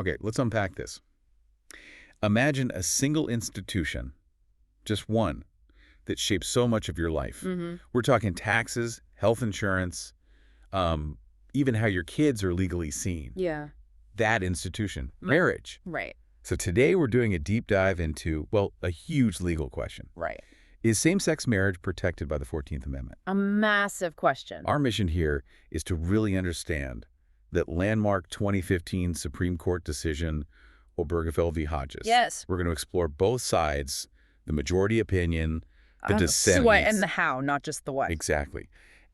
Okay, let's unpack this. Imagine a single institution, just one, that shapes so much of your life. We're talking taxes, health insurance, even how your kids are legally seen. Yeah. That institution, marriage. Right. So today we're doing a deep dive into, well, a huge legal question. Right. Is same-sex marriage protected by the 14th Amendment? A massive question. Our mission here is to really understand that landmark 2015 Supreme Court decision, Obergefell v. Hodges. Yes. We're going to explore both sides, the majority opinion, the dissent. The what and the how, not just the what. Exactly.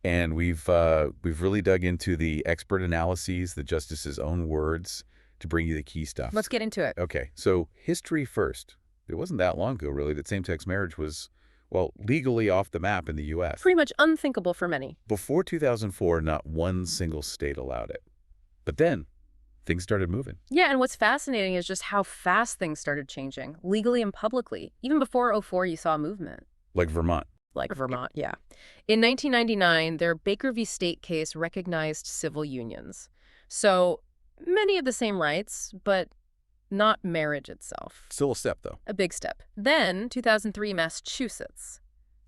And we've really dug into the expert analyses, the justice's own words, to bring you the key stuff. Let's get into it. Okay, so history first. It wasn't that long ago, really, that same-sex marriage was, well, legally off the map in the U.S. Pretty much unthinkable for many. Before 2004, not one single state allowed it. But then, things started moving. Yeah, and what's fascinating is just how fast things started changing, legally and publicly. Even before '04, you saw a movement. Like Vermont. Like Vermont, yeah. In 1999, their Baker v. State case recognized civil unions. So many of the same rights, but not marriage itself. Still a step, though. A big step. Then, 2003, Massachusetts.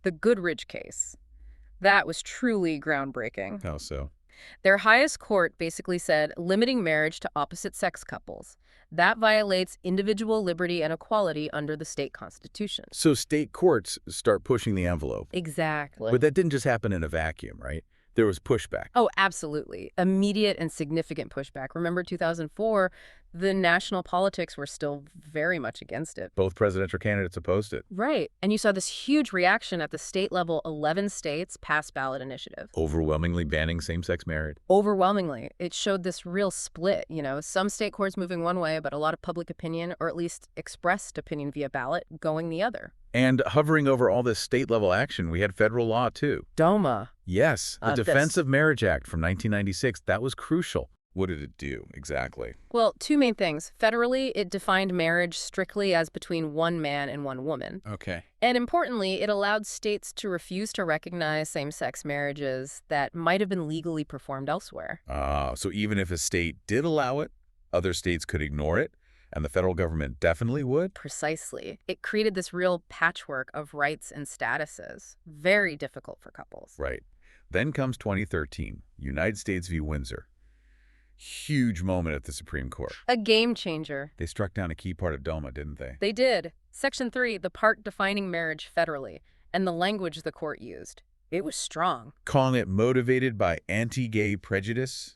The Goodridge case. That was truly groundbreaking. How so? Their highest court basically said limiting marriage to opposite-sex couples. That violates individual liberty and equality under the state constitution. So state courts start pushing the envelope. Exactly. But that didn't just happen in a vacuum, right? There was pushback. Oh, absolutely. Immediate and significant pushback. Remember 2004, the national politics were still very much against it. Both presidential candidates opposed it. Right. And you saw this huge reaction at the state level. 11 states passed ballot initiative. Overwhelmingly banning same-sex marriage. Overwhelmingly. It showed this real split, some state courts moving one way, but a lot of public opinion, or at least expressed opinion via ballot, going the other. And hovering over all this state-level action, we had federal law, too. DOMA. Yes, the Defense of Marriage Act from 1996. That was crucial. What did it do, exactly? Well, two main things. Federally, it defined marriage strictly as between one man and one woman. Okay. And importantly, it allowed states to refuse to recognize same-sex marriages that might have been legally performed elsewhere. So even if a state did allow it, other states could ignore it? And the federal government definitely would? Precisely. It created this real patchwork of rights and statuses. Very difficult for couples. Right. Then comes 2013, United States v. Windsor. Huge moment at the Supreme Court. A game changer. They struck down a key part of DOMA, didn't they? They did. Section 3, the part defining marriage federally, and the language the court used. It was strong. Calling it motivated by anti-gay prejudice,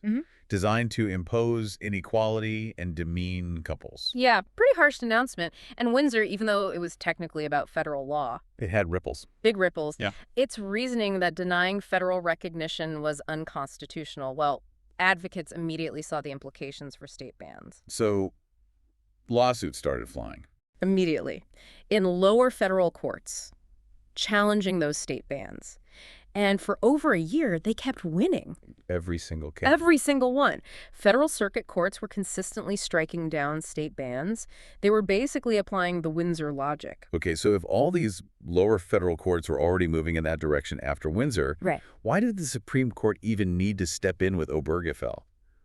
designed to impose inequality and demean couples. Yeah, pretty harsh announcement. And Windsor, even though it was technically about federal law, it had ripples. Big ripples. Yeah. Its reasoning that denying federal recognition was unconstitutional. Well, advocates immediately saw the implications for state bans. So lawsuits started flying. Immediately. In lower federal courts, challenging those state bans. And for over a year, they kept winning. Every single case. Every single one. Federal circuit courts were consistently striking down state bans. They were basically applying the Windsor logic. Okay, so if all these lower federal courts were already moving in that direction after Windsor, right, why did the Supreme Court even need to step in with Obergefell?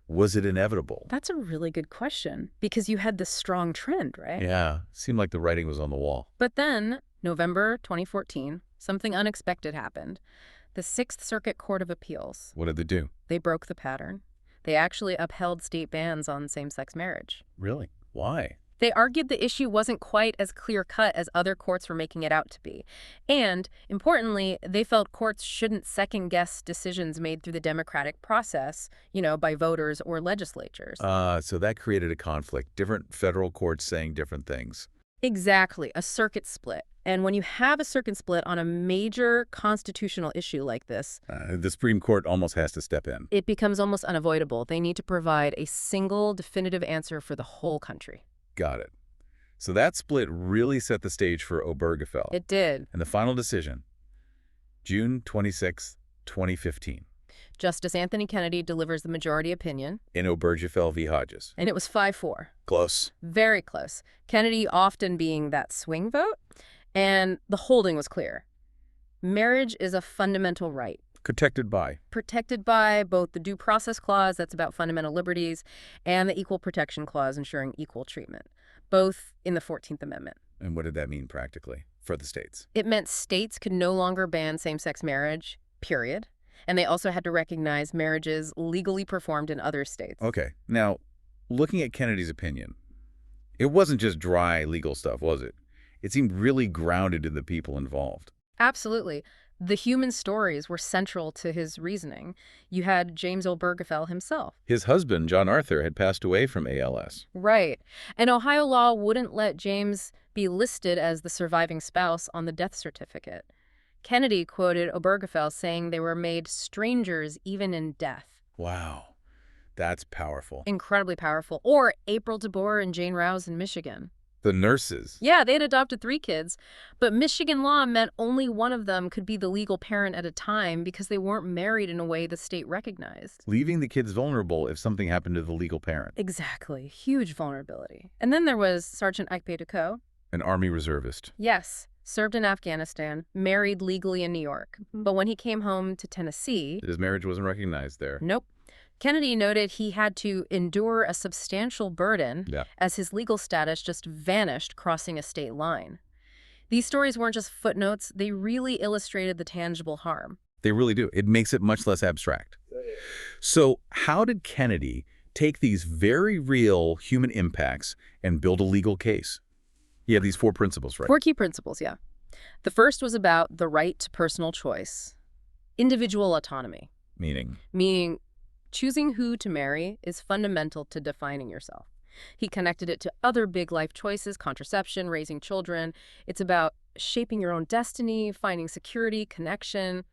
Was it inevitable? That's a really good question, because you had this strong trend, right? Yeah, seemed like the writing was on the wall. But then, November 2014, something unexpected happened. The Sixth Circuit Court of Appeals. What did they do? They broke the pattern. They actually upheld state bans on same-sex marriage. Really? Why? They argued the issue wasn't quite as clear-cut as other courts were making it out to be. And, importantly, they felt courts shouldn't second-guess decisions made through the democratic process, by voters or legislatures. So that created a conflict. Different federal courts saying different things. Exactly, a circuit split. And when you have a circuit split on a major constitutional issue like this, the Supreme Court almost has to step in. It becomes almost unavoidable. They need to provide a single definitive answer for the whole country. Got it. So that split really set the stage for Obergefell. It did. And the final decision, June 26, 2015. Justice Anthony Kennedy delivers the majority opinion. In Obergefell v. Hodges. And it was 5-4. Close. Very close. Kennedy often being that swing vote. And the holding was clear. Marriage is a fundamental right. Protected by. Protected by both the Due Process Clause, that's about fundamental liberties, and the Equal Protection Clause, ensuring equal treatment, both in the 14th Amendment. And what did that mean practically for the states? It meant states could no longer ban same-sex marriage, period. And they also had to recognize marriages legally performed in other states. Okay. Now, looking at Kennedy's opinion, it wasn't just dry legal stuff, was it? It seemed really grounded in the people involved. Absolutely. The human stories were central to his reasoning. You had James Obergefell himself. His husband, John Arthur, had passed away from ALS. Right. And Ohio law wouldn't let James be listed as the surviving spouse on the death certificate. Kennedy quoted Obergefell saying they were made strangers even in death. Wow. That's powerful. Incredibly powerful. Or April DeBoer and Jane Rouse in Michigan. The nurses. Yeah, they had adopted 3 kids, but Michigan law meant only one of them could be the legal parent at a time because they weren't married in a way the state recognized. Leaving the kids vulnerable if something happened to the legal parent. Exactly. Huge vulnerability. And then there was Sergeant Ike Ducot. An Army reservist. Yes, served in Afghanistan, married legally in New York. But when he came home to Tennessee... His marriage wasn't recognized there. Nope. Kennedy noted he had to endure a substantial burden as his legal status just vanished crossing a state line. These stories weren't just footnotes, they really illustrated the tangible harm. They really do. It makes it much less abstract. So how did Kennedy take these very real human impacts and build a legal case? He had these 4 principles, right? 4 key principles, yeah. The first was about the right to personal choice, individual autonomy. Meaning choosing who to marry is fundamental to defining yourself. He connected it to other big life choices, contraception, raising children. It's about shaping your own destiny, finding security, connection,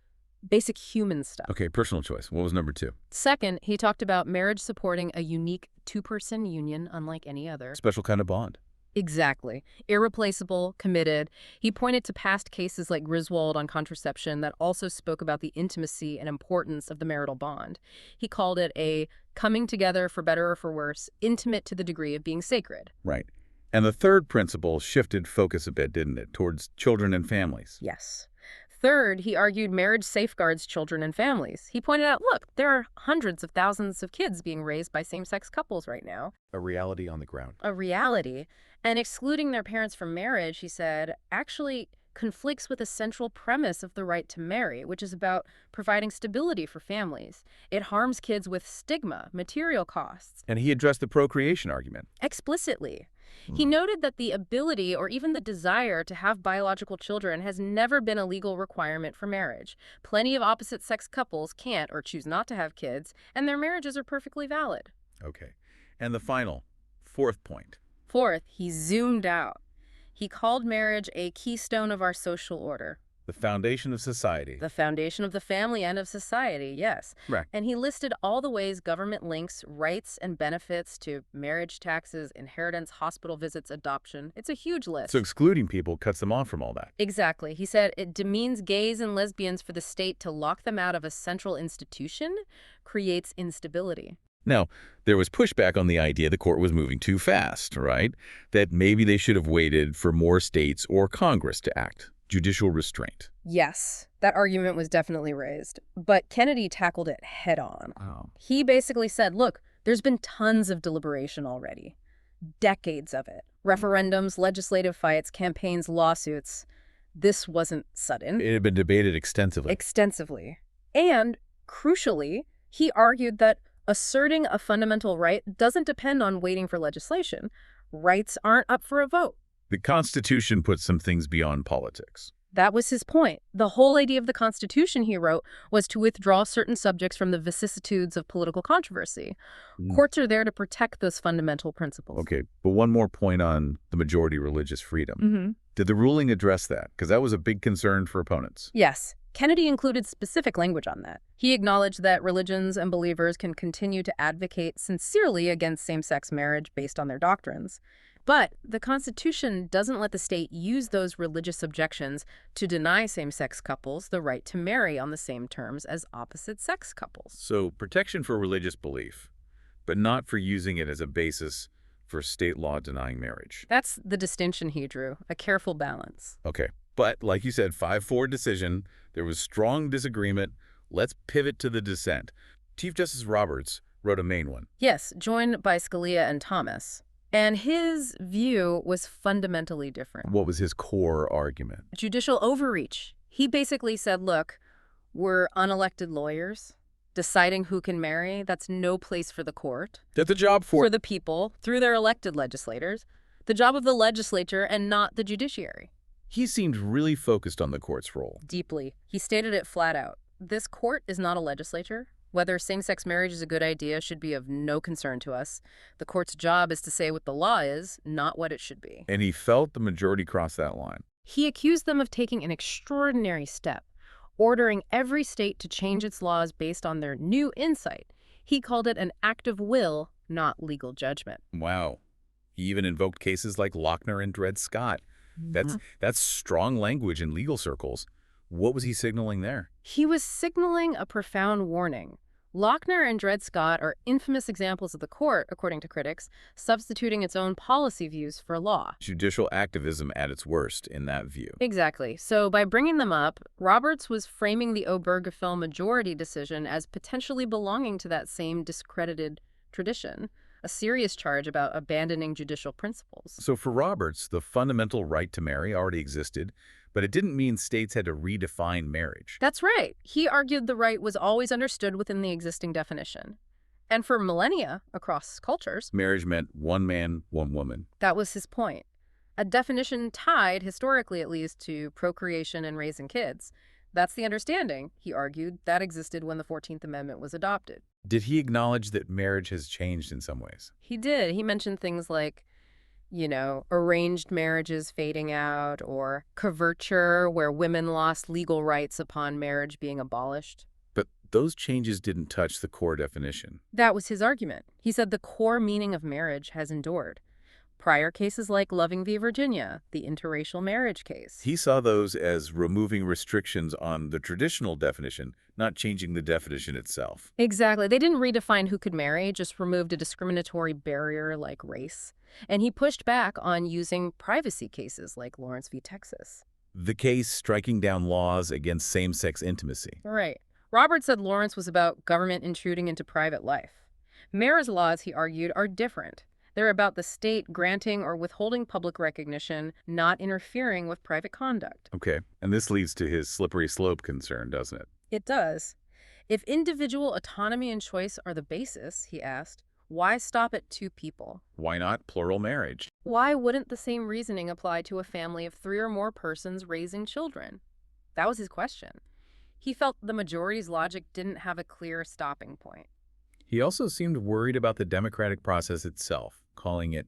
basic human stuff. Okay, personal choice. What was number 2? Second, he talked about marriage supporting a unique 2-person union unlike any other. Special kind of bond. Exactly. Irreplaceable, committed. He pointed to past cases like Griswold on contraception that also spoke about the intimacy and importance of the marital bond. He called it a coming together for better or for worse, intimate to the degree of being sacred. Right. And the third principle shifted focus a bit, didn't it, towards children and families? Yes. Third, he argued marriage safeguards children and families. He pointed out, look, there are hundreds of thousands of kids being raised by same-sex couples right now. A reality on the ground. A reality. And excluding their parents from marriage, he said, actually conflicts with a central premise of the right to marry, which is about providing stability for families. It harms kids with stigma, material costs. And he addressed the procreation argument. Explicitly. He noted that the ability or even the desire to have biological children has never been a legal requirement for marriage. Plenty of opposite-sex couples can't or choose not to have kids, and their marriages are perfectly valid. Okay. And the final, 4th point. 4th, he zoomed out. He called marriage a keystone of our social order. The foundation of society. The foundation of the family and of society, yes. Right. And he listed all the ways government links rights and benefits to marriage taxes, inheritance, hospital visits, adoption. It's a huge list. So excluding people cuts them off from all that. Exactly. He said it demeans gays and lesbians for the state to lock them out of a central institution, creates instability. Now, there was pushback on the idea the court was moving too fast, right? That maybe they should have waited for more states or Congress to act. Judicial restraint. Yes, that argument was definitely raised. But Kennedy tackled it head on. Oh. He basically said, look, there's been tons of deliberation already. Decades of it. Referendums, legislative fights, campaigns, lawsuits. This wasn't sudden. It had been debated extensively. Extensively. And, crucially, he argued that asserting a fundamental right doesn't depend on waiting for legislation. Rights aren't up for a vote. The Constitution puts some things beyond politics. That was his point. The whole idea of the Constitution, he wrote, was to withdraw certain subjects from the vicissitudes of political controversy. Courts are there to protect those fundamental principles. Okay, but one more point on the majority religious freedom. Did the ruling address that? Because that was a big concern for opponents. Yes. Kennedy included specific language on that. He acknowledged that religions and believers can continue to advocate sincerely against same-sex marriage based on their doctrines. But the Constitution doesn't let the state use those religious objections to deny same-sex couples the right to marry on the same terms as opposite-sex couples. So protection for religious belief, but not for using it as a basis for state law denying marriage. That's the distinction he drew, a careful balance. Okay, but like you said, 5-4 decision, there was strong disagreement. Let's pivot to the dissent. Chief Justice Roberts wrote a main one. Yes, joined by Scalia and Thomas. And his view was fundamentally different. What was his core argument? Judicial overreach. He basically said, look, we're unelected lawyers. Deciding who can marry, that's no place for the court. That's a job for the people, through their elected legislators. The job of the legislature and not the judiciary. He seemed really focused on the court's role. Deeply. He stated it flat out. This court is not a legislature. Whether same-sex marriage is a good idea should be of no concern to us. The court's job is to say what the law is, not what it should be. And he felt the majority cross that line. He accused them of taking an extraordinary step, ordering every state to change its laws based on their new insight. He called it an act of will, not legal judgment. Wow. He even invoked cases like Lochner and Dred Scott. That's strong language in legal circles. What was he signaling there? He was signaling a profound warning. Lochner and Dred Scott are infamous examples of the court, according to critics, substituting its own policy views for law. Judicial activism at its worst in that view. Exactly. So by bringing them up, Roberts was framing the Obergefell majority decision as potentially belonging to that same discredited tradition, a serious charge about abandoning judicial principles. So for Roberts, the fundamental right to marry already existed, but it didn't mean states had to redefine marriage. That's right. He argued the right was always understood within the existing definition. And for millennia, across cultures, Marriage meant one man, one woman. that was his point. A definition tied, historically at least, to procreation and raising kids. That's the understanding, he argued, that existed when the 14th Amendment was adopted. Did he acknowledge that marriage has changed in some ways? He did. He mentioned things like, arranged marriages fading out, or coverture, where women lost legal rights upon marriage being abolished. But those changes didn't touch the core definition. That was his argument. He said the core meaning of marriage has endured. Prior cases like Loving v. Virginia, the interracial marriage case. He saw those as removing restrictions on the traditional definition, not changing the definition itself. Exactly. They didn't redefine who could marry, just removed a discriminatory barrier like race. And he pushed back on using privacy cases like Lawrence v. Texas. The case striking down laws against same-sex intimacy. Right. Roberts said Lawrence was about government intruding into private life. Marriage laws, he argued, are different. They're about the state granting or withholding public recognition, not interfering with private conduct. Okay, and this leads to his slippery slope concern, doesn't it? It does. If individual autonomy and choice are the basis, he asked, why stop at two people? Why not plural marriage? Why wouldn't the same reasoning apply to a family of 3 or more persons raising children? That was his question. He felt the majority's logic didn't have a clear stopping point. He also seemed worried about the democratic process itself, calling it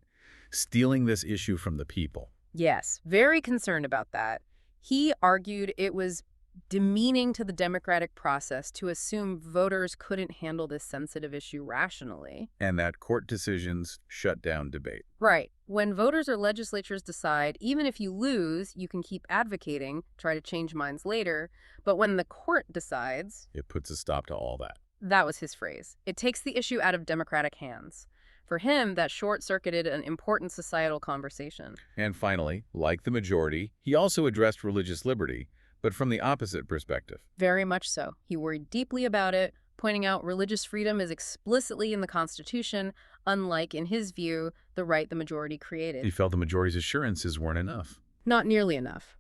stealing this issue from the people. Yes, very concerned about that. He argued it was demeaning to the democratic process to assume voters couldn't handle this sensitive issue rationally. And that court decisions shut down debate. Right. When voters or legislatures decide, even if you lose, you can keep advocating, try to change minds later. But when the court decides, it puts a stop to all that. That was his phrase. It takes the issue out of democratic hands. For him, that short-circuited an important societal conversation. And finally, like the majority, he also addressed religious liberty, but from the opposite perspective. Very much so. He worried deeply about it, pointing out religious freedom is explicitly in the Constitution, unlike, in his view, the right the majority created. He felt the majority's assurances weren't enough. Not nearly enough.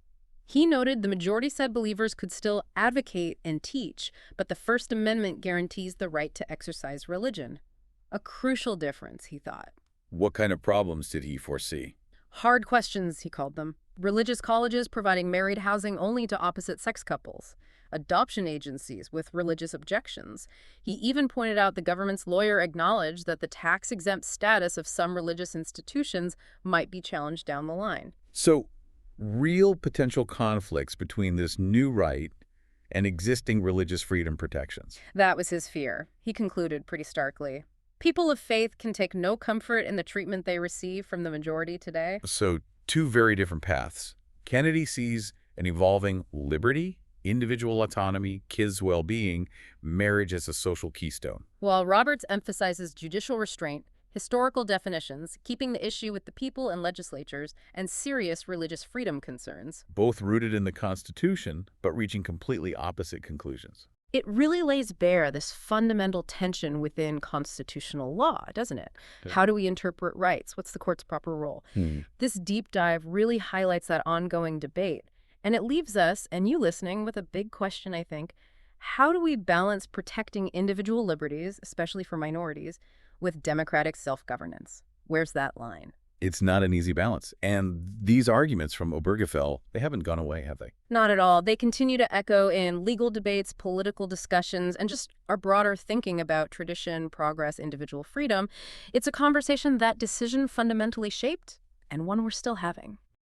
He noted the majority said believers could still advocate and teach, but the First Amendment guarantees the right to exercise religion. A crucial difference, he thought. What kind of problems did he foresee? Hard questions, he called them. Religious colleges providing married housing only to opposite-sex couples. Adoption agencies with religious objections. He even pointed out the government's lawyer acknowledged that the tax-exempt status of some religious institutions might be challenged down the line. So, real potential conflicts between this new right and existing religious freedom protections. That was his fear. He concluded pretty starkly. People of faith can take no comfort in the treatment they receive from the majority today. So, 2 very different paths. Kennedy sees an evolving liberty, individual autonomy, kids' well-being, marriage as a social keystone. While Roberts emphasizes judicial restraint, historical definitions, keeping the issue with the people and legislatures, and serious religious freedom concerns. Both rooted in the Constitution, but reaching completely opposite conclusions. It really lays bare this fundamental tension within constitutional law, doesn't it? Okay. How do we interpret rights? What's the court's proper role? This deep dive really highlights that ongoing debate. And it leaves us, and you listening, with a big question, I think. How do we balance protecting individual liberties, especially for minorities, with democratic self-governance? Where's that line? It's not an easy balance. And these arguments from Obergefell, they haven't gone away, have they? Not at all. They continue to echo in legal debates, political discussions, and just our broader thinking about tradition, progress, individual freedom. It's a conversation that decision fundamentally shaped, and one we're still having.